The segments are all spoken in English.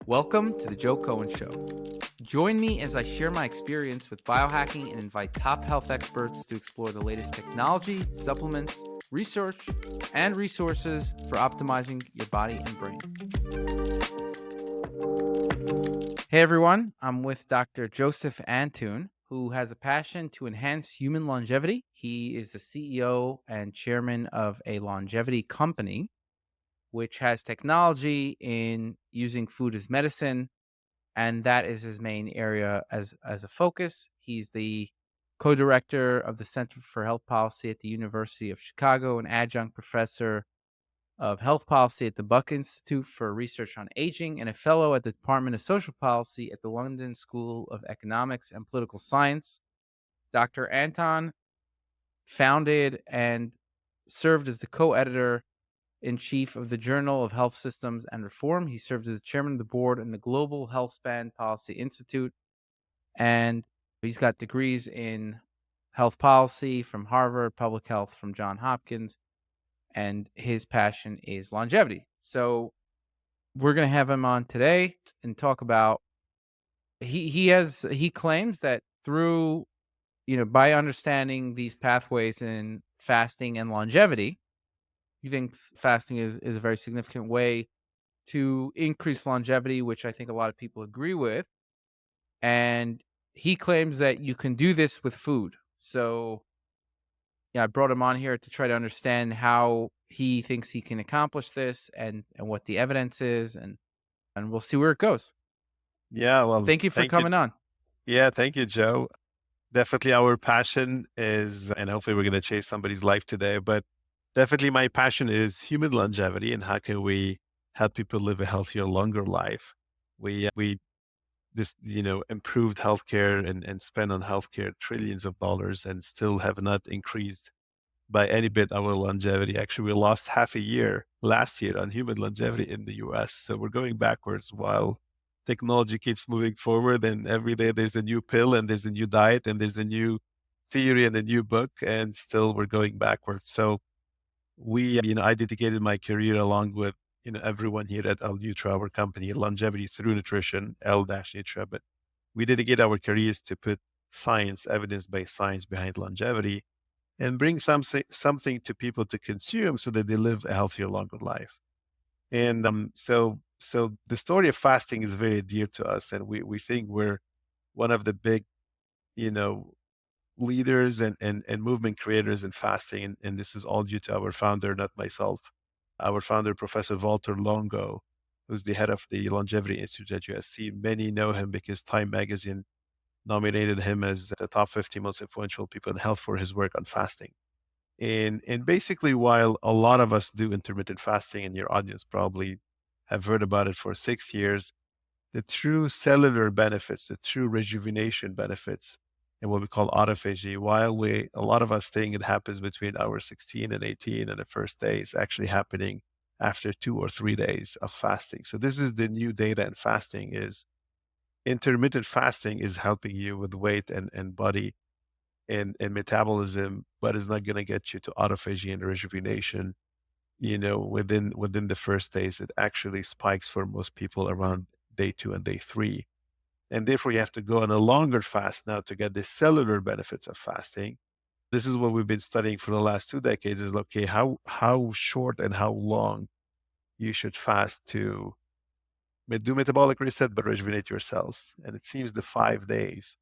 Welcome to the Joe Cohen Show. Join me as I share my experience with biohacking and invite top health experts to explore the latest technology, supplements, research, and resources for optimizing your body and brain. Hey everyone, I'm with Dr. Joseph Antoun, who has a passion to enhance human longevity. He is the CEO and chairman of a longevity company, which has technology in using food as medicine, and that is his main area as a focus. He's the co-director of the Center for Health Policy at the University of Chicago, an adjunct professor of health policy at the Buck Institute for Research on Aging, and a fellow at the Department of Social Policy at the London School of Economics and Political Science. Dr. Antoun founded and served as the co-editor in chief of the Journal of Health Systems and Reform. He served as the chairman of the board in the Global Health Span Policy Institute, and he's got degrees in health policy from Harvard, public health from Johns Hopkins, and his passion is longevity. So we're going to have him on today and talk about he claims that through by understanding these pathways in fasting and longevity, he thinks fasting is a very significant way to increase longevity, which I think a lot of people agree with. And he claims that you can do this with food. So yeah, I brought him on here to try to understand how he thinks he can accomplish this and what the evidence is, and we'll see where it goes. Yeah, well, Thank you for coming on. Yeah, thank you, Joe. Definitely our passion is, and hopefully we're going to change somebody's life today, but definitely my passion is human longevity and how can we help people live a healthier, longer life. We improved healthcare and spend on healthcare trillions of dollars and still have not increased by any bit our longevity. Actually, we lost half a year last year on human longevity in the US. So we're going backwards while technology keeps moving forward. And every day there's a new pill and there's a new diet and there's a new theory and a new book, and still we're going backwards. So I dedicated my career along with, everyone here at L-Nutra, our company, longevity through nutrition, L-Nutra, but we dedicate our careers to put science, evidence-based science behind longevity and bring something to people to consume so that they live a healthier, longer life. And so the story of fasting is very dear to us, and we think we're one of the big, leaders and movement creators in fasting. And this is all due to our founder, not myself. Our founder, Professor Walter Longo, who's the head of the Longevity Institute at USC. Many know him because Time Magazine nominated him as the top 50 most influential people in health for his work on fasting. And basically, while a lot of us do intermittent fasting, and your audience probably have heard about it for 6 years, the true cellular benefits, the true rejuvenation benefits, and what we call autophagy, while a lot of us think it happens between hours 16 and 18 and the first day, is actually happening after 2 or 3 days of fasting. So this is the new data in fasting is intermittent fasting is helping you with weight and body and metabolism, but it's not going to get you to autophagy and rejuvenation, within the first days. It actually spikes for most people around day 2 and day 3. And therefore you have to go on a longer fast now to get the cellular benefits of fasting. This is what we've been studying for the last 2 decades is, okay, how short and how long you should fast to do metabolic reset, but rejuvenate your cells. And it seems the 5 days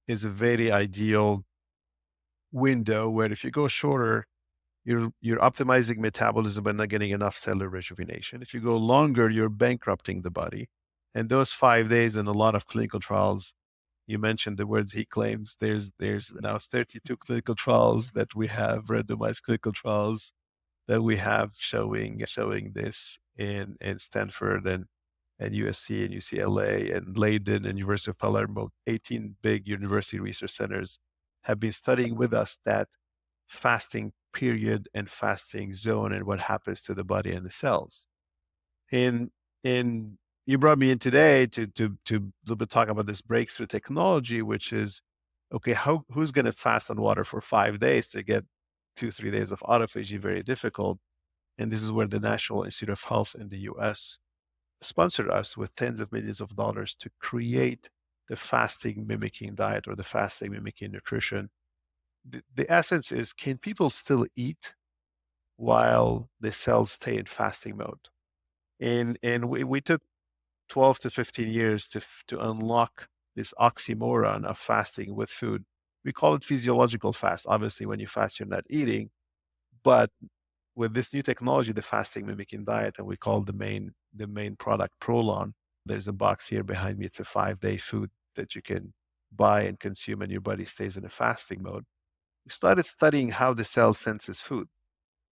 is a very ideal window where if you go shorter, you're optimizing metabolism but not getting enough cellular rejuvenation. If you go longer, you're bankrupting the body. And those 5 days in a lot of clinical trials, you mentioned the words he claims. There's now 32 clinical trials that we have, randomized clinical trials that we have showing this in Stanford and USC and UCLA and Leiden and University of Palermo. 18 big university research centers have been studying with us that fasting period and fasting zone and what happens to the body and the cells. And you brought me in today to a little bit talk about this breakthrough technology, which is, okay, who's going to fast on water for 5 days to get 2-3 days of autophagy? Very difficult. And this is where the National Institute of Health in the US sponsored us with tens of millions of dollars to create the fasting mimicking diet or the fasting mimicking nutrition. The essence is, can people still eat while the cells stay in fasting mode? And we took 12 to 15 years to unlock this oxymoron of fasting with food. We call it physiological fast. Obviously, when you fast, you're not eating, but with this new technology, the fasting mimicking diet, and we call the main product Prolon. There's a box here behind me. It's a 5-day food that you can buy and consume, and your body stays in a fasting mode. We started studying how the cell senses food.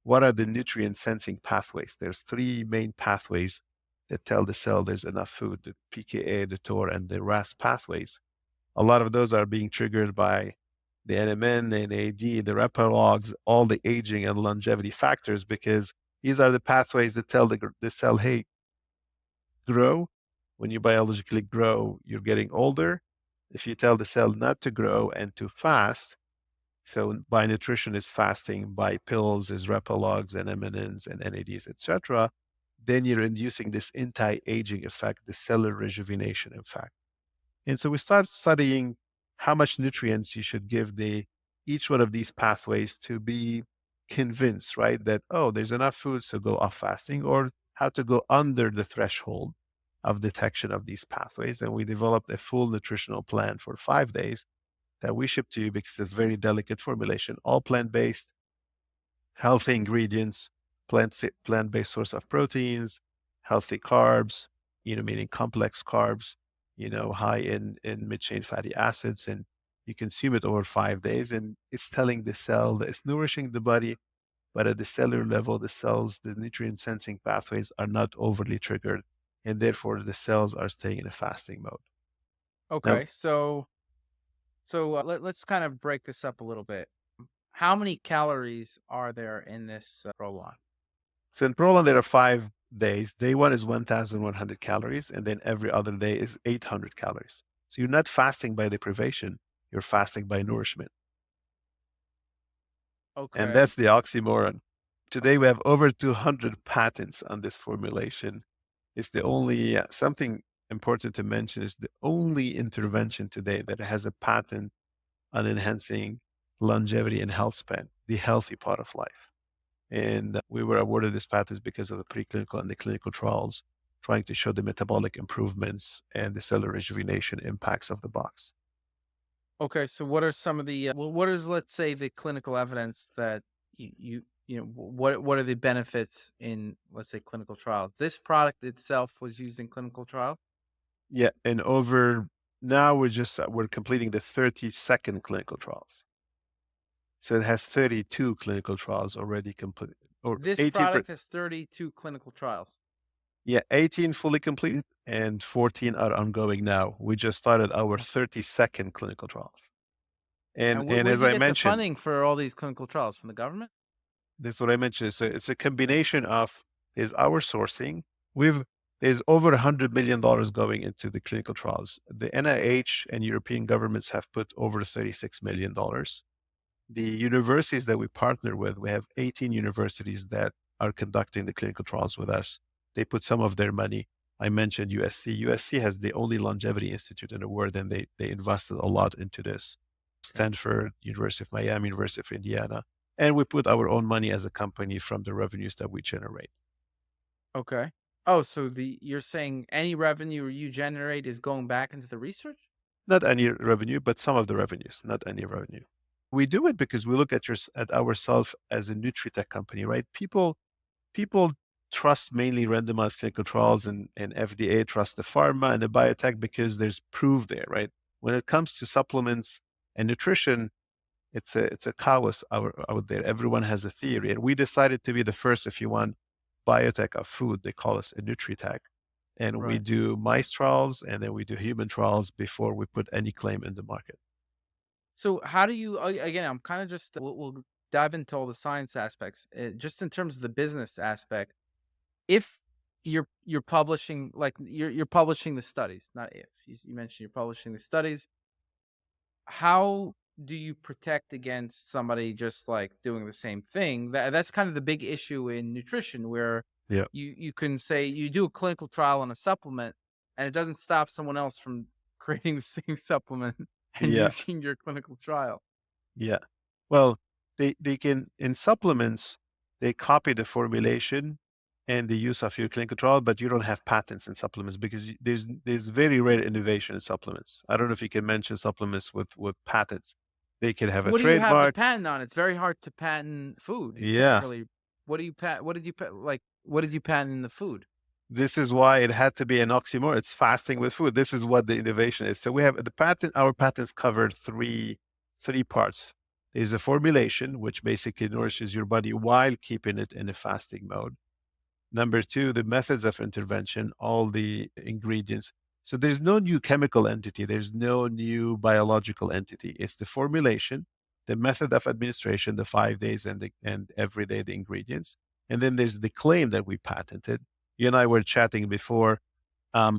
What are the nutrient sensing pathways? There's three main pathways that tell the cell there's enough food: the PKA, the TOR, and the RAS pathways. A lot of those are being triggered by the NMN, the NAD, the repalogs, all the aging and longevity factors, because these are the pathways that tell the cell, hey, grow. When you biologically grow, you're getting older. If you tell the cell not to grow and to fast, so by nutrition is fasting, by pills is repalogs and MNNs and NADs, etc., then you're inducing this anti-aging effect, the cellular rejuvenation effect. And so we start studying how much nutrients you should give each one of these pathways to be convinced, right? That, oh, there's enough food, so go off fasting, or how to go under the threshold of detection of these pathways. And we developed a full nutritional plan for 5 days that we ship to you because it's a very delicate formulation, all plant-based, healthy ingredients, plant-based source of proteins, healthy carbs, meaning complex carbs, high in mid-chain fatty acids, and you consume it over 5 days, and it's telling the cell that it's nourishing the body, but at the cellular level, the nutrient sensing pathways are not overly triggered, and therefore the cells are staying in a fasting mode. Now, Okay, so let's kind of break this up a little bit. How many calories are there in this Prolon? so in Prolon, there are 5 days. Day one is 1,100 calories, and then every other day is 800 calories. So you're not fasting by deprivation, you're fasting by nourishment. And Okay, that's the oxymoron. Today, we have over 200 patents on this formulation. It's the only, something important to mention is the only intervention today that has a patent on enhancing longevity and health span, the healthy part of life. And we were awarded this patent because of the preclinical and the clinical trials trying to show the metabolic improvements and the cellular rejuvenation impacts of the box. okay. So what are some of the well, what is, let's say, the clinical evidence that what are the benefits in, let's say, clinical trials? This product itself was used in clinical trials. Yeah, and over now we're completing the 32nd clinical trials. So it has 32 clinical trials already completed, or This 18 product has 32 clinical trials. yeah, 18 fully completed and 14 are ongoing now. We just started our Oh. 32nd clinical trials. And And and where'd as you I get the mentioned, funding for all these clinical trials? From the government? that's what I mentioned. It's a combination of is our sourcing. We've There's over $100 million going into the clinical trials. The NIH and European governments have put over $36 million. The universities that we partner with, we have 18 universities that are conducting the clinical trials with us. They put some of their money. I mentioned USC. USC has the only longevity institute in the world, and they invested a lot into this. Stanford, University of Miami, University of Indiana. And we put our own money as a company from the revenues that we generate. Okay. Oh, so you're saying any revenue you generate is going back into the research? Not any revenue, but some of the revenues, not any revenue. We do it because we look at ourselves as a nutri-tech company, right? People trust mainly randomized clinical trials, and FDA trusts the pharma and the biotech because there's proof there, right? When it comes to supplements and nutrition, it's a chaos out there. Everyone has a theory, and we decided to be the first, if you want, biotech of food. They call us a nutri-tech, and we Right. do mice trials and then we do human trials before we put any claim in the market. So how do you again, I'm kind of just we'll dive into all the science aspects. Just in terms of the business aspect, if you're publishing, like you're publishing the studies, not if. You mentioned you're publishing the studies. How do you protect against somebody just like doing the same thing? That's kind of the big issue in nutrition, where Yeah. You can say you do a clinical trial on a supplement, and it doesn't stop someone else from creating the same supplement and Yeah. using your clinical trial. Yeah. Well, they can in supplements, they copy the formulation and the use of your clinical trial, but you don't have patents in supplements because there's very rare innovation in supplements. I don't know if you can mention supplements with patents. They can have a What do you have the trademark. patent on? It's very hard to patent food. You can't Yeah. really. What did you like? What did you patent in the food? This is why it had to be an oxymoron. It's fasting with food. This is what the innovation is. So we have the patent. Our patents covered three parts. There's a formulation, which basically nourishes your body while keeping it in a fasting mode. Number two, the methods of intervention, all the ingredients. So there's no new chemical entity. There's no new biological entity. It's the formulation, the method of administration, the 5 days and every day the ingredients. And then there's the claim that we patented. You and I were chatting before.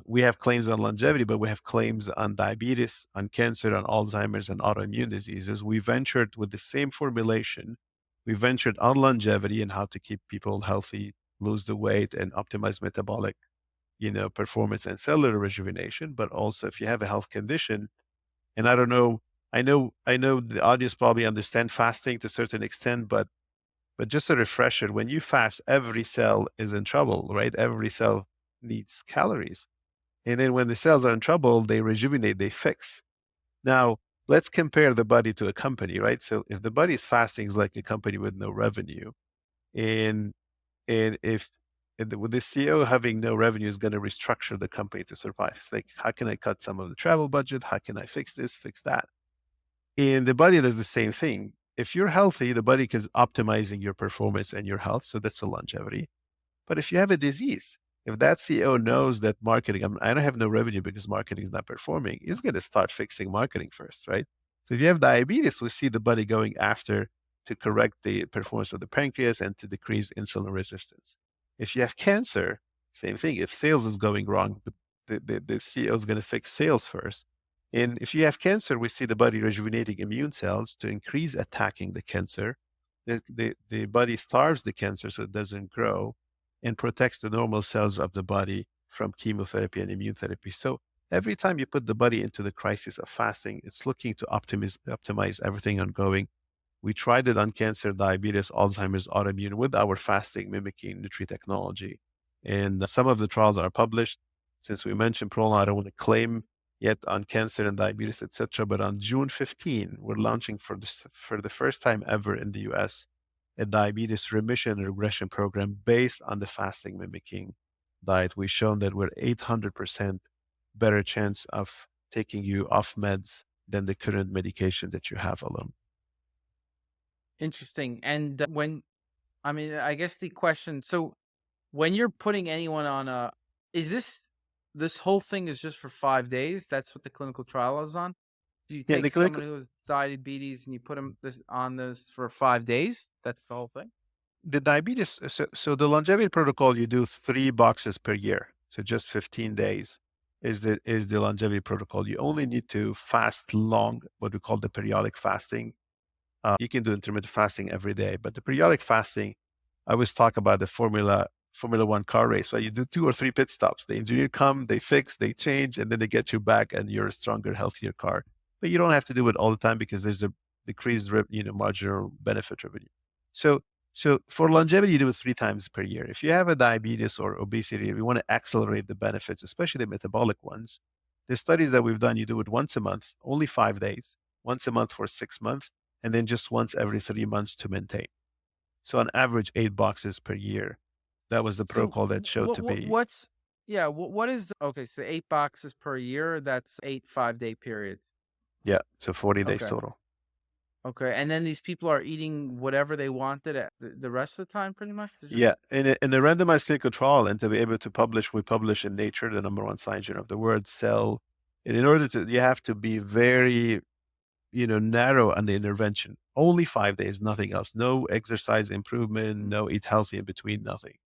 We have claims on longevity, but we have claims on diabetes, on cancer, on Alzheimer's, and autoimmune diseases. We ventured with the same formulation. We ventured on longevity and how to keep people healthy, lose the weight, and optimize metabolic, performance and cellular rejuvenation. But also, if you have a health condition, and I don't know, I know the audience probably understand fasting to a certain extent, but just a refresher: when you fast, every cell is in trouble, right? Every cell needs calories. And then when the cells are in trouble, they rejuvenate, they fix. Now, let's compare the body to a company, right? So if the body is fasting, is like a company with no revenue. And if with the CEO having no revenue is going to restructure the company to survive. It's like, how can I cut some of the travel budget? How can I fix this, fix that? And the body does the same thing. If you're healthy, the body is optimizing your performance and your health. So that's a longevity. But if you have a disease, if that CEO knows that marketing, I don't have no revenue because marketing is not performing, he's going to start fixing marketing first, right? So if you have diabetes, we see the body going after to correct the performance of the pancreas and to decrease insulin resistance. If you have cancer, same thing. If sales is going wrong, the CEO is going to fix sales first. And if you have cancer, we see the body rejuvenating immune cells to increase attacking the cancer. The body starves the cancer so it doesn't grow and protects the normal cells of the body from chemotherapy and immune therapy. So every time you put the body into the crisis of fasting, it's looking to optimize everything ongoing. We tried it on cancer, diabetes, Alzheimer's, autoimmune with our fasting mimicking Nutri technology. And some of the trials are published. Since we mentioned Prolon, I don't want to claim yet on cancer and diabetes, etc. But on June 15, we're launching for the first time ever in the US a diabetes remission and regression program based on the fasting mimicking diet. We've shown that we're 800% better chance of taking you off meds than the current medication that you have alone. Interesting. And I mean, I guess the question. So when you're putting anyone on a, is this whole thing is just for 5 days? That's what the clinical trial is on. Do you Yeah, take someone who has diabetes and you put them on this for 5 days? That's the whole thing. the diabetes, so the longevity protocol, you do 3 boxes per year. So just 15 days is the longevity protocol. You only need to fast long, what we call the periodic fasting. You can do intermittent fasting every day, but the periodic fasting, I always talk about the Formula One car race. Right? You do 2 or 3 pit stops. The engineer come, they fix, they change, and then they get you back, and you're a stronger, healthier car. But you don't have to do it all the time because there's a decreased, marginal benefit revenue. So, so for longevity, you do it 3 times per year. If you have a diabetes or obesity, if you want to accelerate the benefits, especially the metabolic ones, the studies that we've done, you do it once a month, only 5 days, once a month for 6 months, and then just once every 3 months to maintain. So on average, 8 boxes per year. That was the So protocol that showed to be, what's yeah, what is okay, so 8 boxes per year, that's 8 5-day periods. yeah, so 40 days Okay. total. Okay. And then these people are eating whatever they wanted at the rest of the time pretty much? They're just Yeah, in a randomized clinical trial, and to be able to publish, we publish in Nature, the number one science journal of the world, Cell. And in order to, you have to be very, narrow on the intervention. Only 5 days, nothing else. No exercise improvement, no eat healthy in between, nothing.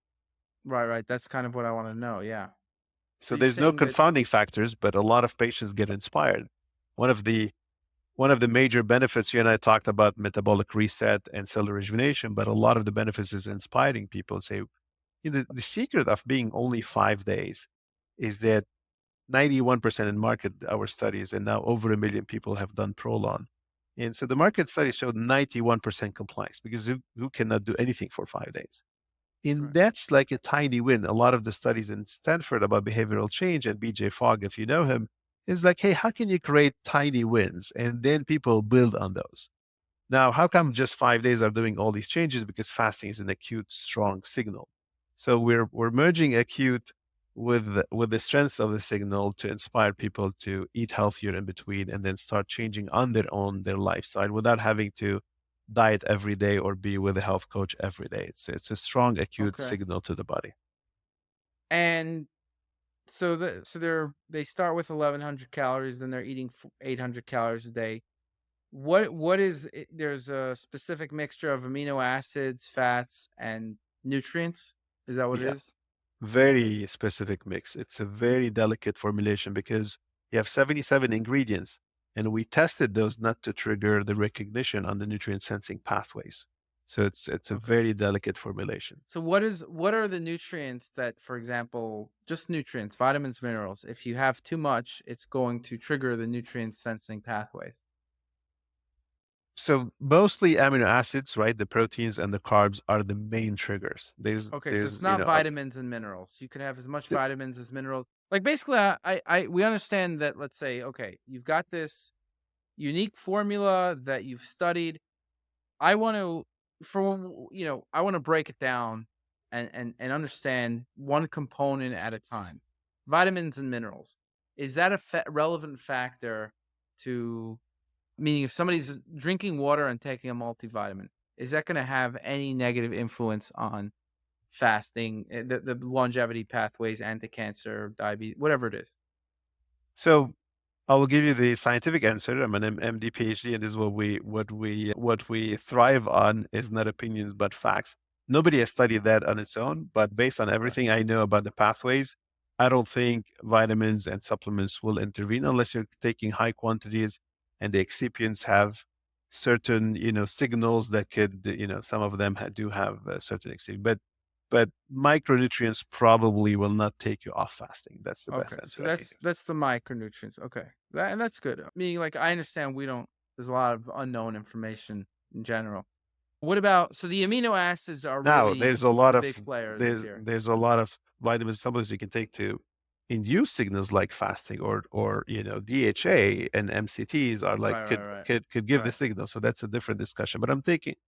right, right. That's kind of what I want to know. Yeah. So So you're there's no saying that confounding factors, but a lot of patients get inspired. One of the one of the major benefits, you and I talked about metabolic reset and cellular rejuvenation, but a lot of the benefits is inspiring people say, The secret of being only 5 days is that 91% in market our studies, and now over 1 million people have done Prolon. And so the market studies showed 91% compliance because who cannot do anything for 5 days? And Right. that's like a tiny win. A lot of the studies in Stanford about behavioral change, and BJ Fogg, if you know him, is like, hey, how can you create tiny wins? And then people build on those. Now, how come just 5 days are doing all these changes? Because fasting is an acute, strong signal. So we're merging acute with the strength of the signal to inspire people to eat healthier in between, and then start changing on their own their lifestyle without having to diet every day or be with a health coach every day. It's a strong acute Okay. signal to the body. And they start with 1,100 calories, then they're eating 800 calories a day. What is it, there's a specific mixture of amino acids, fats, and nutrients? Is that what it Yeah. is? Very specific mix. It's a very delicate formulation because you have 77 ingredients, and we tested those not to trigger the recognition on the nutrient sensing pathways. So it's a Okay. very delicate formulation. So what are the nutrients that, for example, just nutrients, vitamins, minerals, if you have too much, it's going to trigger the nutrient sensing pathways. So mostly amino acids, right? The proteins and the carbs are the main triggers. Okay, so it's There's not vitamins and minerals. You can have as much the, vitamins as minerals. Like basically, we understand that. Let's say, okay, you've got this unique formula that you've studied. I want to, I want to break it down and understand one component at a time. Vitamins and minerals. Is that a relevant factor to, meaning if somebody's drinking water and taking a multivitamin, is that going to have any negative influence on fasting, the longevity pathways, anti-cancer, diabetes, whatever it is? so I will give you the scientific answer. I'm an MD, PhD, and this is what we thrive on is not opinions but facts. Nobody has studied that on its own, but based on Right. everything I know about the pathways, I don't think vitamins and supplements will intervene unless you're taking high quantities and the excipients have certain, signals that could, some of them do have a certain excipient, but micronutrients probably will not take you off fasting. That's the Okay, best so answer I can give. that's the micronutrients. Okay, and that's good. Meaning, like, I understand we don't. There's a lot of unknown information in general. What about, so the amino acids are Now, really there's a lot the of big players there's here. there's a lot of vitamin supplements you can take to induce signals like fasting or DHA and MCTs are like Right, right, could right, could could give the right, signal. So that's a different discussion. But I'm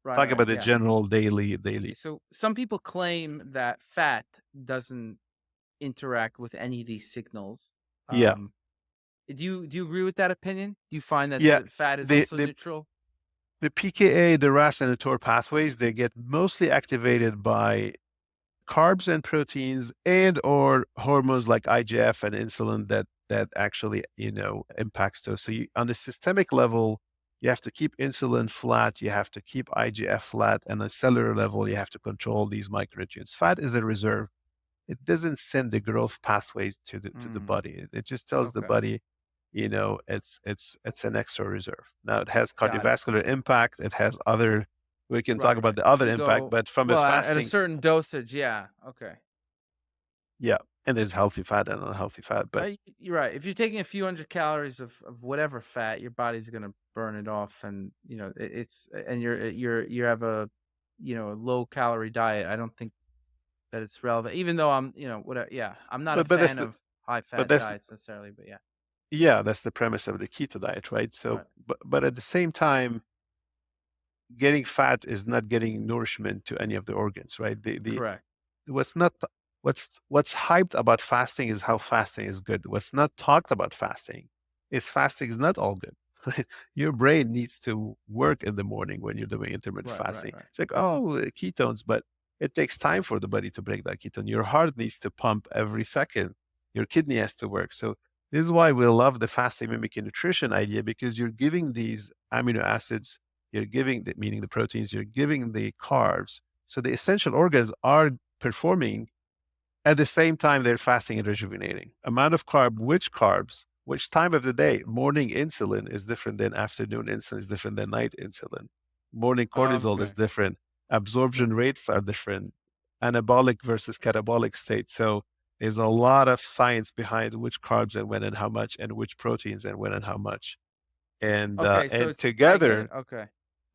right, talking right. about the Yeah. general daily. So some people claim that fat doesn't interact with any of these signals. Yeah. Um, do you agree with that opinion? Do you find that Yeah. the fat is The also the neutral? the PKA, the RAS and the TOR pathways, they get mostly activated by carbs and proteins and or hormones like IGF and insulin that actually impacts those. So on the systemic level, you have to keep insulin flat, you have to keep IGF flat, and on a cellular level, you have to control these micronutrients. Fat is a reserve. It doesn't send the growth pathways to the Mm, body. It just tells the okay, body, it's an extra reserve. Now it has got it. cardiovascular impact. It has other. We can talk Right, about right. the other If you impact, go, but from a well, at a fasting, certain dosage, yeah, okay. yeah, and there's healthy fat and unhealthy fat, but You're right. If you're taking a few hundred calories of whatever fat, your body's gonna burn it off, and it's and you have a a low calorie diet. I don't think that it's relevant, even though I'm whatever. Yeah, I'm not a but that's fan the of high but fat that's the, diets necessarily, but yeah, yeah, that's the premise of the keto diet, right? So, right, but at the same time, getting fat is not getting nourishment to any of the organs, right? The correct, what's not what's hyped about fasting is how fasting is good. What's not talked about fasting is not all good. Your brain needs to work in the morning when you're doing intermittent right, right, fasting. right, It's like, oh, ketones, but it takes time for the body to break that ketone. Your heart needs to pump every second. Your kidney has to work. So this is why we love the fasting mimicking nutrition idea, because you're giving these amino acids, you're giving meaning the proteins, you're giving the carbs. So the essential organs are performing at the same time they're fasting and rejuvenating. Amount of carbs, which time of the day. Morning insulin is different than afternoon insulin, is different than night insulin. Morning cortisol is okay, different. right, Absorption rates are different. anabolic versus catabolic state. So there's a lot of science behind which carbs and when and how much, and which proteins and when and how much. Okay, so And it's I get it. together, Okay.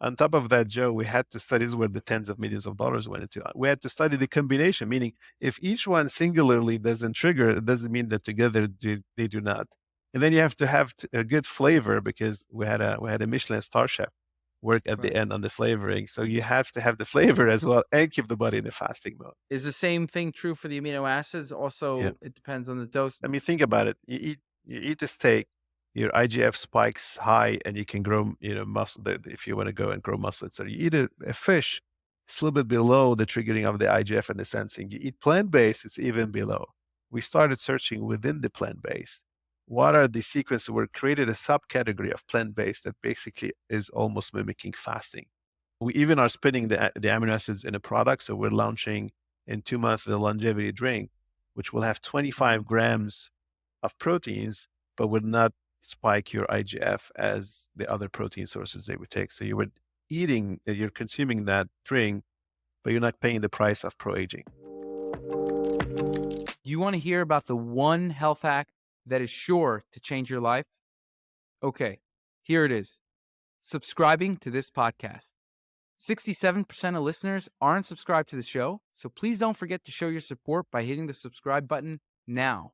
on top of that, Joe, we had to study, this is where the tens of millions of dollars went into. We had to study the combination, meaning if each one singularly doesn't trigger, it doesn't mean that together they do not. And then you have to have a good flavor, because we had a Michelin star chef work at the Right. end on the flavoring. So you have to have the flavor as well and keep the body in a fasting mode. Is the same thing true for the amino acids? Yeah. Also, it depends on the dose. I mean, think about it. You eat a steak, your IGF spikes high, and you can grow, muscle if you want to go and grow muscle. So you eat a fish, it's a little bit below the triggering of the IGF and the sensing. You eat plant-based, it's even below. We started searching within the plant-based. What are the sequences? We created a subcategory of plant-based that basically is almost mimicking fasting. We even are spinning the amino acids in a product. So we're launching in 2 months the longevity drink, which will have 25 Mhm. grams of proteins, but would not spike your IGF as the other protein sources they would take. So you're consuming that drink, but you're not paying the price of pro aging. Do you want to hear about the one health hack that is sure to change your life? Okay, here it is. Subscribing to this podcast. 67% of listeners aren't subscribed to the show, so please don't forget to show your support by hitting the subscribe button now.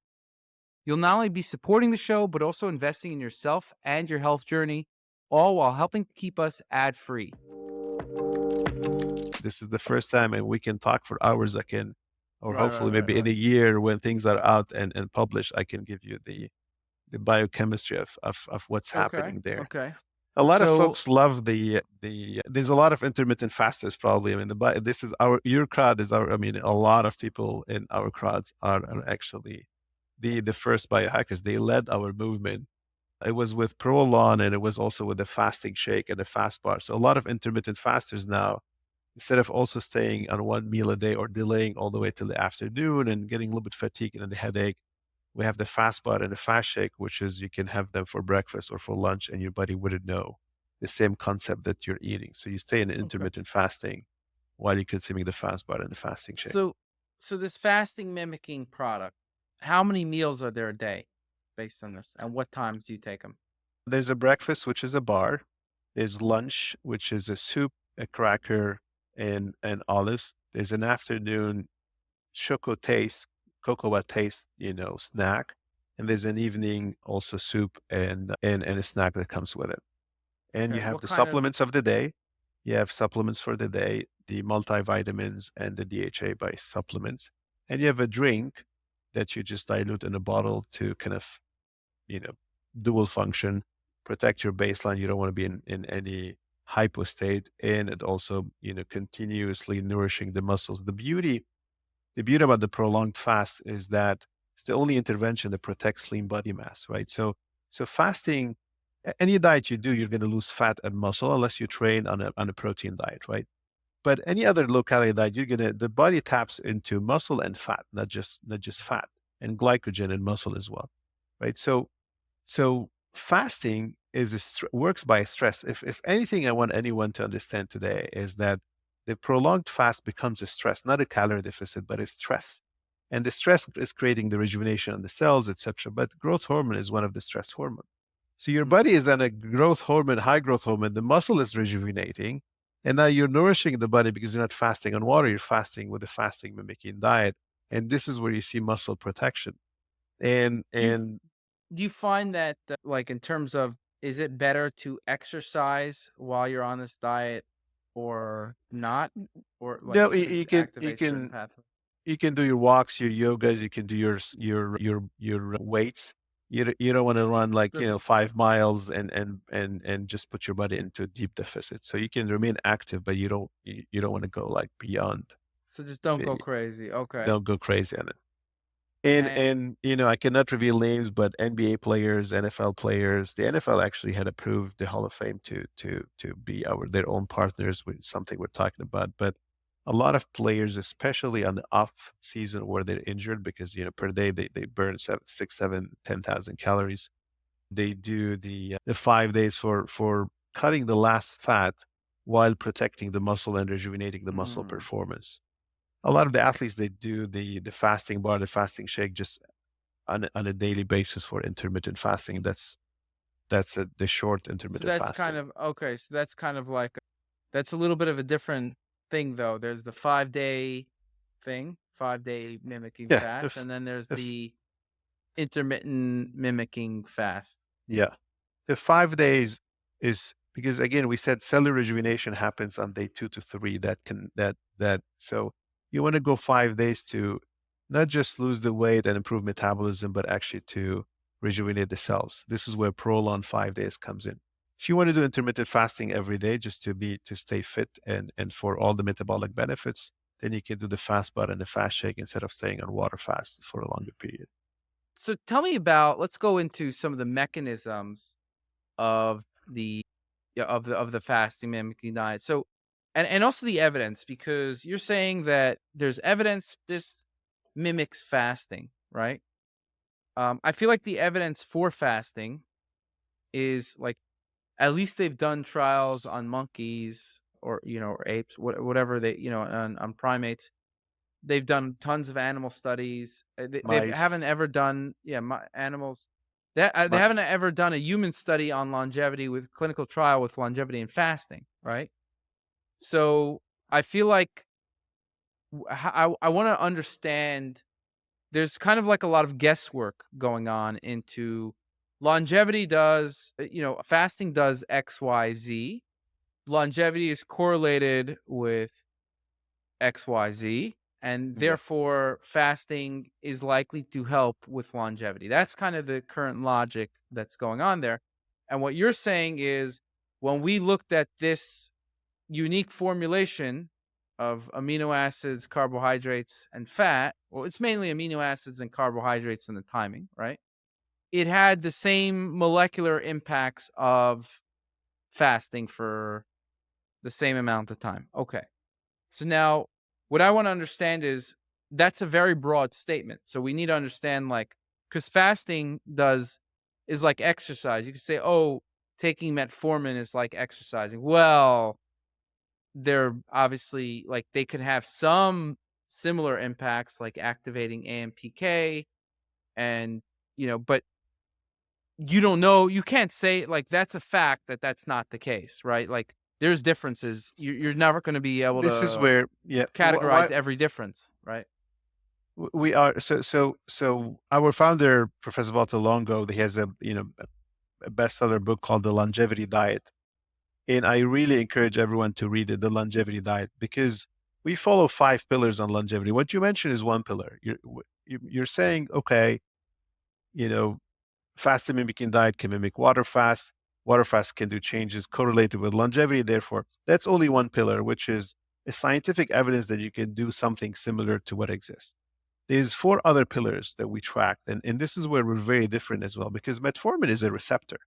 You'll not only be supporting the show, but also investing in yourself and your health journey, all while helping to keep us ad free. This is the first time, and we can talk for hours. Or Right, right, hopefully right, maybe in right. a year when things are out and published, I can give you the biochemistry of what's Okay, happening there. okay. A lot of So, folks love there's a lot of intermittent fasters probably. I mean, this is your crowd is I mean, a lot of people in our crowds are actually the first biohackers. They led our movement. It was with Prolon, and it was also with the fasting shake and the fast bar. So a lot of intermittent fasters now, instead of also staying on one meal a day or delaying all the way till the afternoon and getting a little bit fatigued and the headache, we have the fast bar and the fast shake, which is you can have them for breakfast or for lunch, and your body wouldn't know the same concept that you're eating. So you stay in okay. intermittent fasting while you're consuming the fast bar and the fasting shake. So, so this fasting mimicking product, how many meals are there a day based on this? And what times do you take them? There's a breakfast, which is a bar. There's lunch, which is a soup, a cracker, and olives. There's an afternoon cocoa taste, snack. And there's an evening also soup and a snack that comes with it. And you Okay. have What the kind of supplements of the day. You have supplements for the day, the multivitamins and the DHA by supplements. And you have a drink that you just dilute in a bottle to kind of, you know, dual function, protect your baseline. You don't want to be in any hypo state. And it also, continuously nourishing the muscles. The beauty about the prolonged fast is that it's the only intervention that protects lean body mass, right? So fasting, any diet you do, you're going to lose fat and muscle unless you train on a protein diet, right? But any other low calorie diet, the body taps into muscle and fat, not just fat, and glycogen and muscle as well, right? So fasting works by stress. If anything, I want anyone to understand today is that the prolonged fast becomes a stress, not a calorie deficit, but a stress. And the stress is creating the rejuvenation of the cells, etc. But growth hormone is one of the stress hormones. So your mm, body is on a growth hormone, high growth hormone. The muscle is rejuvenating, and now you're nourishing the body because you're not fasting on water. You're fasting with a fasting mimicking diet, and this is where you see muscle protection. And do you and do you find that like in terms of is it better to exercise while you're on this diet or not, or like no, you, to you can you activate certain can pathways? you can do your walks, your yogas, you can do your weights. You don't want to run like, Just 5 miles and just put your body into a deep deficit. So you can remain active, but you don't want to go like beyond. so just don't go The, crazy. Okay. don't go crazy on it. And And and I cannot reveal names, but NBA players, NFL players, the NFL actually had approved the Hall of Fame to be their own partners with something we're talking about. But a lot of players, especially on the off season where they're injured, because per day they burn 6, 7, 10,000 calories. They do the 5 days for cutting the last fat while protecting the muscle and rejuvenating the muscle mm, performance. a lot of the athletes, they do the fasting bar, the fasting shake just on a daily basis for intermittent fasting. The short So intermittent that's kind fasting. of okay. So that's kind of like that's a little bit of a different thing, though. There's the 5 day thing, 5 day mimicking Yeah, fast, if and then there's if the intermittent mimicking fast. yeah, the 5 days is because again we said cellular rejuvenation happens on day 2 to 3. So you want to go 5 days to not just lose the weight and improve metabolism, but actually to rejuvenate the cells. This is where prolonged 5 days comes in. If you want to do intermittent fasting every day just to stay fit and for all the metabolic benefits, then you can do the fast bar and the fast shake instead of staying on water fast for a longer period. So tell me about. Let's go into some of the mechanisms of the of the fasting mimicking diet. So, and also the evidence, because you're saying that there's evidence this mimics fasting, right? I feel like the evidence for fasting is like at least they've done trials on monkeys or or apes, whatever they on primates. They've done tons of animal studies. They haven't Mice, ever done animals. They mi- haven't ever done a human study on longevity with clinical trial with longevity and fasting, right? So I feel like I want to understand. There's kind of like a lot of guesswork going on into longevity does fasting does XYZ. Longevity is correlated with XYZ, and yeah. therefore fasting is likely to help with longevity. That's kind of the current logic that's going on there. And what you're saying is when we looked at this unique formulation of amino acids, carbohydrates, and fat, well, it's mainly amino acids and carbohydrates and the timing, right? It had the same molecular impacts of fasting for the same amount of time. Okay. So now what I want to understand is that's a very broad statement. So we need to understand like cuz fasting does is like exercise. You can say, "Oh, taking metformin is like exercising." Well, they're obviously like they can have some similar impacts like activating AMPK and but you don't know, you can't say like that's a fact that that's not the case, right? Like there's differences. You're never going to be able This is to where, yeah, categorize every difference, right? we are. So our founder, Professor Walter Longo, he has a bestseller book called The Longevity Diet, and I really encourage everyone to read it, The Longevity Diet, because we follow 5 pillars on longevity. What you mentioned is one pillar. You're saying, okay, you know, fasted mimicking diet can mimic water fast. Water fast can do changes correlated with longevity. Therefore, that's only one pillar, which is a scientific evidence that you can do something similar to what exists. There's 4 other pillars that we tracked, and this is where we're very different as well, because metformin is a receptor,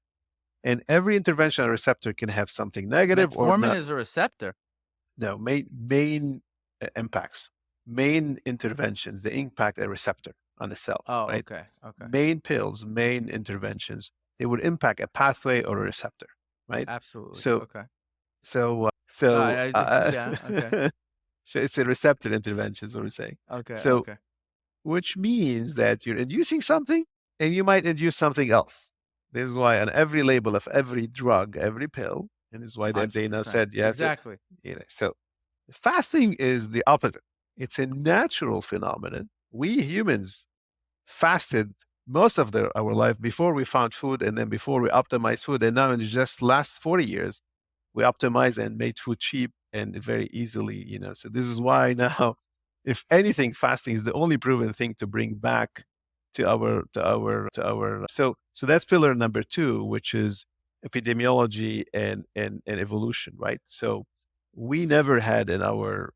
and every intervention on a receptor can have something negative or Metformin not. is a receptor. No, main impacts, main interventions, they impact a receptor on a cell, Oh, right? okay, okay. Main pills, main interventions, they would impact a pathway or a receptor, right? Absolutely. So, Okay. Yeah, okay. so it's a receptor intervention, is what we're saying. Okay, So, okay. which means that you're inducing something and you might induce something else. This is why on every label of every drug, every pill, and this is why the FDA now 100%. said you have to, Exactly. so fasting is the opposite. It's a natural phenomenon. We humans fasted most of our life before we found food and then before we optimized food. And now in just last 40 years, we optimized and made food cheap and very easily. So this is why now, if anything, fasting is the only proven thing to bring back to our. So that's pillar number 2, which is epidemiology and evolution, right? So we never had in our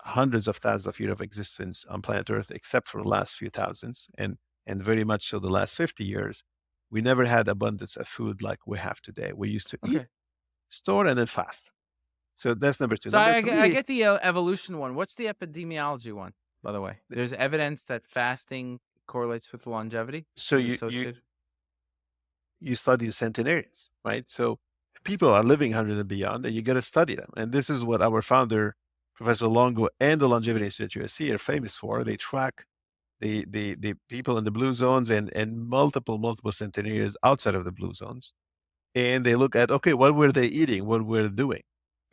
hundreds of thousands of years of existence on planet Earth, except for the last few thousands, and very much so the last 50 years, we never had abundance of food like we have today. We used to eat, Okay. store, and then fast. So that's number 2. So Number I 3, get the evolution one. What's the epidemiology one, by the way? There's evidence that fasting correlates with longevity, so is you associated. you study the centenarians, right? So people are living 100 and beyond, and you got to study them. And this is what our founder, Professor Longo and the Longevity Institute at USC are famous for. They track the people in the blue zones and multiple centenarians outside of the blue zones, and they look at, okay, what were they eating, what were they doing,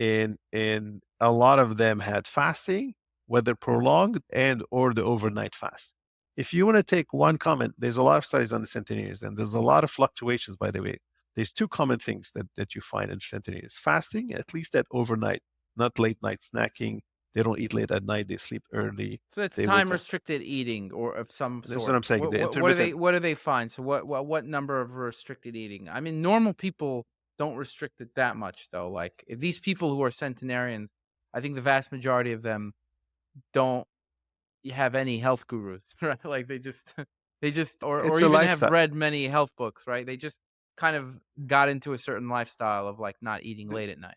and a lot of them had fasting, whether prolonged and or the overnight fast. If you want to take one comment, there's a lot of studies on the centenarians, and there's a lot of fluctuations, by the way. There's two common things that you find in centenarians: fasting, at least at overnight, not late night snacking. They don't eat late at night, they sleep early, So it's they wake time up. restricted eating or of some That's what sort. I'm saying. The What intermittent. what do they find? So what number of restricted eating? I mean, normal people don't restrict it that much though. Like if these people who are centenarians, I think the vast majority of them don't have any health gurus, right? Like they just they just or It's a even have lifestyle. read many health books, right? They just kind of got into a certain lifestyle of like not eating late at night.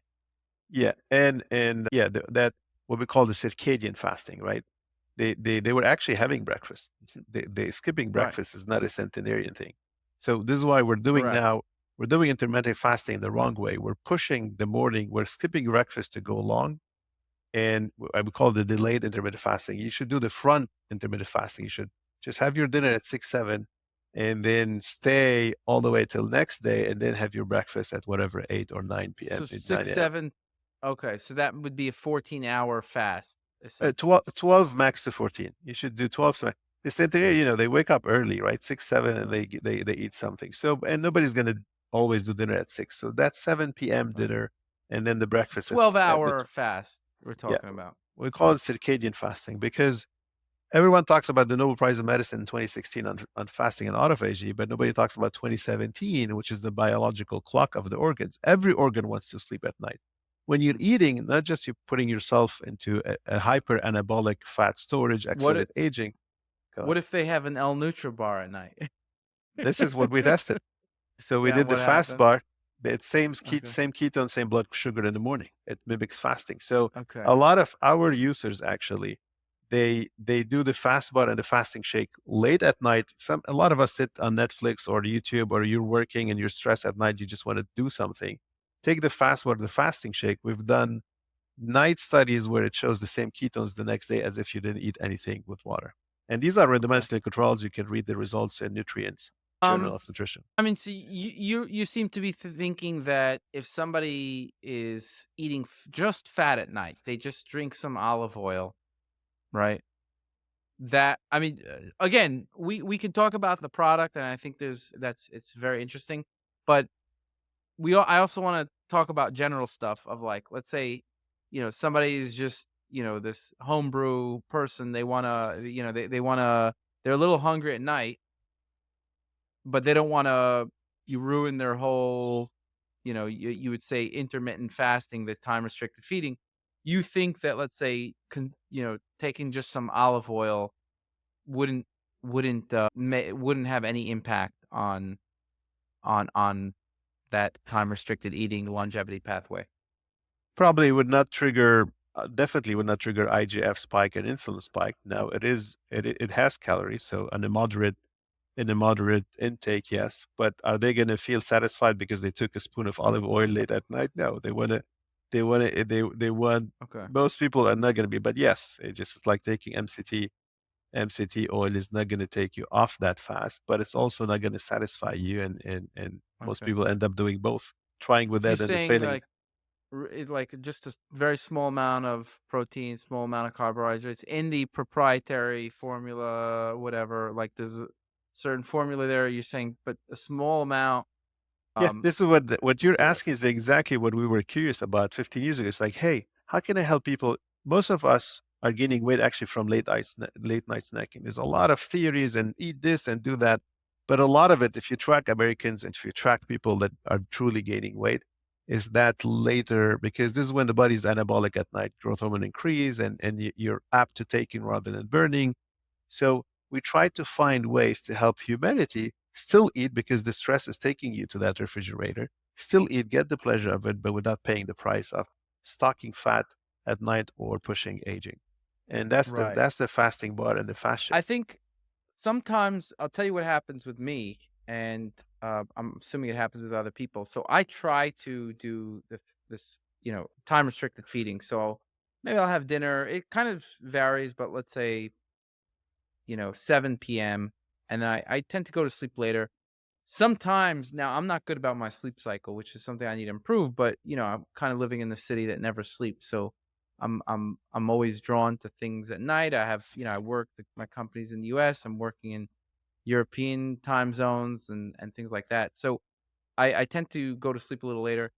Yeah, and yeah, that what we call the circadian fasting, right? They were actually having breakfast. They skipping Right. breakfast is not a centenarian thing. So this is why Correct. we're doing intermittent fasting the wrong way. We're pushing the morning, we're skipping breakfast to go long, and I would call it the delayed intermittent fasting. You should do the front intermittent fasting. You should just have your dinner at 6, 7, and then stay all the way till next day, and then have your breakfast at whatever 8 or 9 p.m. So 9 a.m. 6, 7. Okay, so that would be a 14-hour fast, 12, essentially. 12 max to 14. You should do 12. So the centenarian, they wake up early, right? 6, 7, and they eat something. So, and nobody's going to always do dinner at 6. So that's 7 p.m. Right. dinner, and then the So breakfast at 12-hour fast we're yeah, talking about. we call it circadian fasting because everyone talks about the Nobel Prize in Medicine in 2016 on fasting and autophagy, but nobody talks about 2017, which is the biological clock of the organs. Every organ wants to sleep at night. When you're Mhm. eating, not just you're putting yourself into a hyper anabolic fat storage, What if accelerated aging. Go ahead. what if they have an L-Nutra bar at night? This is what we tested. So we Yeah, did the what fast happened? bar. It's Okay. same ketone, same blood sugar in the morning. It mimics fasting. So Okay. a lot of our users actually, they do the fast bar and the fasting shake late at night. A lot of us sit on Netflix or YouTube, or you're working and you're stressed at night. You just want to do something. Take the fast bar, the fasting shake. We've done night studies where it shows the same ketones the next day as if you didn't eat anything with water. And these are Okay. randomized clinical trials. You can read the results in Nutrients Journal Um, of Nutrition. I mean, so you seem to be thinking that if somebody is eating just fat at night, they just drink some olive oil, right? That I mean, again, we can talk about the product, and I think it's very interesting, but I also want to talk about general stuff of like, let's say, somebody is just this homebrew person. They want to, they want to. They're a little hungry at night, but they don't want to. You ruin their whole, you would say intermittent fasting, the time restricted feeding. You think that, let's say, taking just some olive oil wouldn't wouldn't have any impact on that time restricted eating longevity pathway. Probably would not trigger, definitely would not trigger IGF spike and insulin spike. Now it has calories, so in a moderate intake, yes. But are they going to feel satisfied because they took a spoon of olive oil late at night? No, they want. Okay. Most people are not going to be, but yes, it just it's like taking MCT. MCT oil is not going to take you off that fast, but it's also not going to satisfy you. And most Okay. people end up doing both, trying with So you're that and then saying failing. like like just a very small amount of protein, small amount of carbohydrates in the proprietary formula, whatever. Like there's a certain formula there. You're saying, but a small amount. Yeah, Um. this is what you're Yeah. asking is exactly what we were curious about 15 years ago. It's like, hey, how can I help people? Most of us are gaining weight actually from late night snacking. There's a lot of theories and eat this and do that, but a lot of it, if you track Americans and if you track people that are truly gaining weight, is that later because this is when the body's anabolic at night, growth hormone increase, and you're apt to taking rather than burning. So we try to find ways to help humanity still eat because the stress is taking you to that refrigerator, still eat, get the pleasure of it, but without paying the price of stocking fat at night or pushing aging. And Right. that's the fasting bar and the fast I shake. think sometimes I'll tell you what happens with me, and I'm assuming it happens with other people. So I try to do this, time restricted feeding. So maybe I'll have dinner. It kind of varies, but let's say, 7 p.m. and I tend to go to sleep later. Sometimes now I'm not good about my sleep cycle, which is something I need to improve, but I'm kind of living in the city that never sleeps. So I'm always drawn to things at night. I have, I work my company's in the US. I'm working in European time zones and things like that. So I tend to go to sleep a little later.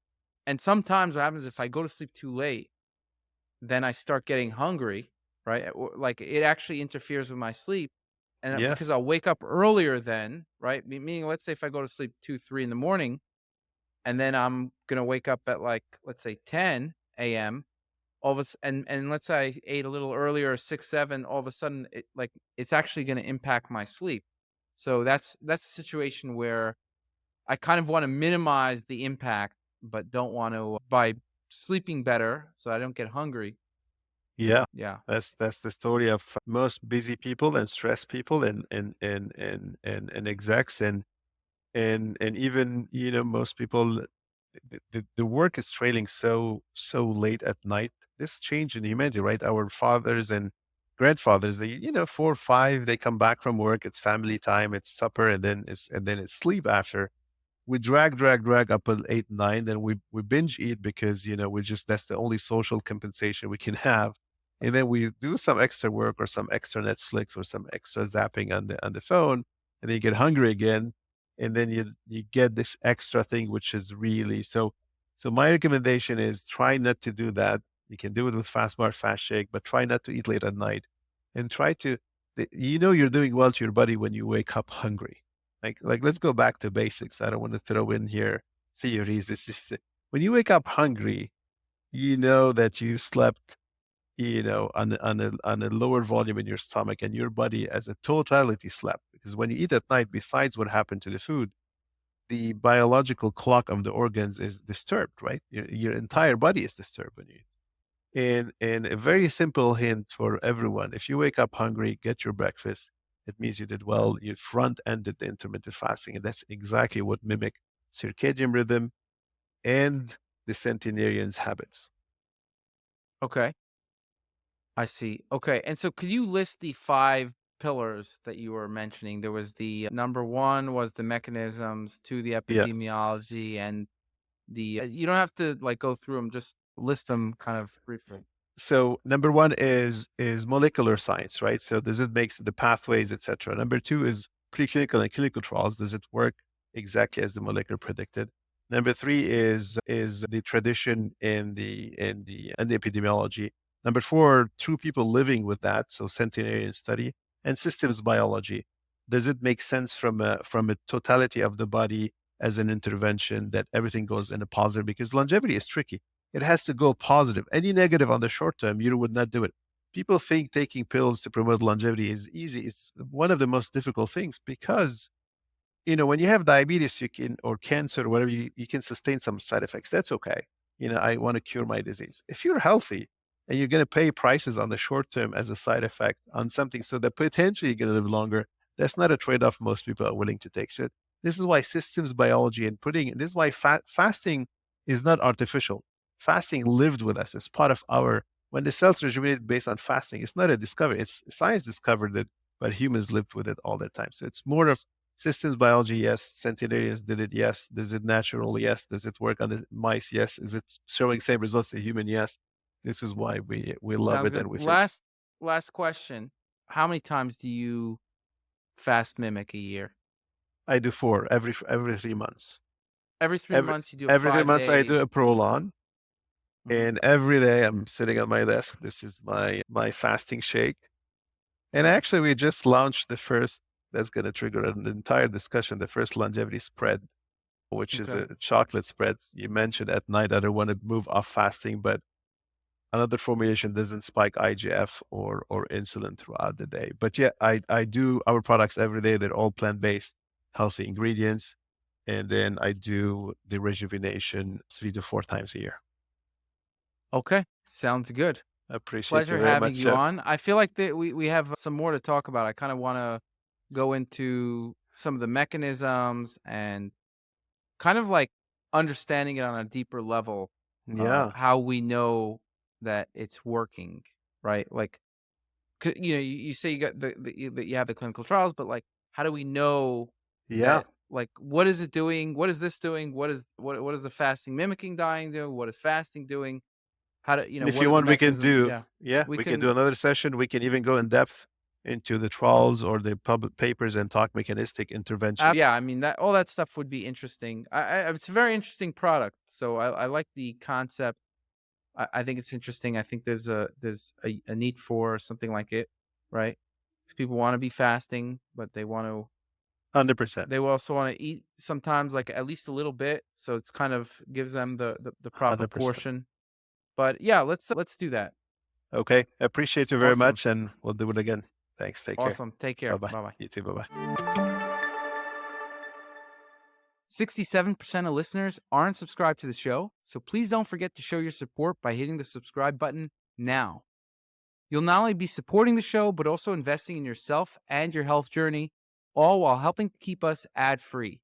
And sometimes what happens if I go to sleep too late, then I start getting hungry, right? Or like it actually interferes with my sleep. And because Yes. I'll wake up earlier then, right? Meaning, let's say if I go to sleep 2, 3 in the morning, and then I'm gonna wake up at like, let's say 10 a.m. All of a and let's say I ate a little earlier, 6, 7, all of a sudden it's actually gonna impact my sleep. So that's a situation where I kind of want to minimize the impact, but don't want to by sleeping better so I don't get hungry. Yeah. Yeah. That's the story of most busy people and stressed people and execs and even, most people, the work is trailing so late at night. This change in humanity, right? Our fathers and grandfathers, they, 4 or 5, they come back from work, it's family time, it's supper, and then it's sleep after. We drag up at 8, 9, then we binge eat because, we just that's the only social compensation we can have. And then we do some extra work or some extra Netflix or some extra zapping on the phone, and then you get hungry again, and then you get this extra thing, which is really so my recommendation is try not to do that. You can do it with fast bar, fast shake, but try not to eat late at night and try to you're doing well to your body when you wake up hungry. Like let's go back to basics. I don't want to throw in here theories. It's just that when you wake up hungry, you know that you slept, on a lower volume in your stomach, and your body as a totality slept. Because when you eat at night, besides what happened to the food, the biological clock of the organs is disturbed, right? Your entire body is disturbed when you eat. And a very simple hint for everyone: if you wake up hungry, get your breakfast. It means you did well. You front-ended the intermittent fasting, and that's exactly what mimic circadian rhythm and the centenarian's habits. Okay. I see. Okay. And so could you list the 5 pillars that you were mentioning? There was the number 1 was the mechanisms, 2 the Yeah. epidemiology, and the you don't have to like go through them, just list them kind of briefly. So number one is molecular science, right? So does it make the pathways, etc. Number two is preclinical and clinical trials. Does it work exactly as the molecular predicted? Number three is the tradition and the epidemiology. Number four, true people living with that, so centenarian study and systems biology. Does it make sense from a totality of the body as an intervention that everything goes in a positive? Because longevity is tricky, it has to go positive. Any negative on the short term, you would not do it. People think taking pills to promote longevity is easy. It's one of the most difficult things because, when you have diabetes, you can, or cancer, or whatever, you can sustain some side effects. That's okay. I want to cure my disease. If you're healthy and you're going to pay prices on the short term as a side effect on something so that potentially you're going to live longer, that's not a trade off most people are willing to take. So, this is why systems biology and this is why fasting is not artificial. Fasting lived with us. It's part of when the cells rejuvenated based on fasting, it's not a discovery. It's science discovered it, but humans lived with it all the time. So, it's more of systems biology, yes. Centenarians did it, yes. Does it natural? Yes. Does it work on the mice? Yes. Is it showing same results as human? Yes. This is why we love Sounds it good. and we say Last question. How many times do you fast mimic a year? I do 4 every 3 months. Every 3 Every months you do a every 3 5 months I day. do a prolon, Mhm. and every day I'm sitting at my desk. This is my fasting shake. And actually we just launched the first, that's going to trigger an entire discussion, the first longevity spread, which is Okay. a chocolate spread. You mentioned at night I don't want to move off fasting, but another formulation doesn't spike IGF or insulin throughout the day. But yeah, I do our products every day. They're all plant-based, healthy ingredients. And then I do the rejuvenation 3 to 4 times a year. Okay. Sounds good. Appreciate you Pleasure very having much, you Chef. on. I feel like that we have some more to talk about. I kind of want to go into some of the mechanisms and kind of like understanding it on a deeper level, Yeah. how we know. that it's working, right? Like, you say you got that you have the clinical trials, but like, how do we know Yeah. that? Like, what is it doing? What is this doing? What is the fasting mimicking dying doing? What is fasting doing? How do And if what you are the want, we can mechanisms? do, Yeah, yeah, we we can do can. another session. We can even go in depth into the trials or the public papers and talk mechanistic intervention. Yeah, I mean that all that stuff would be interesting. It's a very interesting product, so I like the concept. I think it's interesting. I think there's a need for something like it, right? 'Cause people want to be fasting, but 100%. they will also want to eat sometimes, like at least a little bit. So it's kind of gives them the proper 100%. portion. But yeah, let's do that. Okay. I appreciate you very Awesome, much, and we'll do it again. Thanks. Take care. awesome. Take care. Bye-bye. Bye bye. You too. Bye-bye. 67% of listeners aren't subscribed to the show, so please don't forget to show your support by hitting the subscribe button now. You'll not only be supporting the show, but also investing in yourself and your health journey, all while helping to keep us ad free.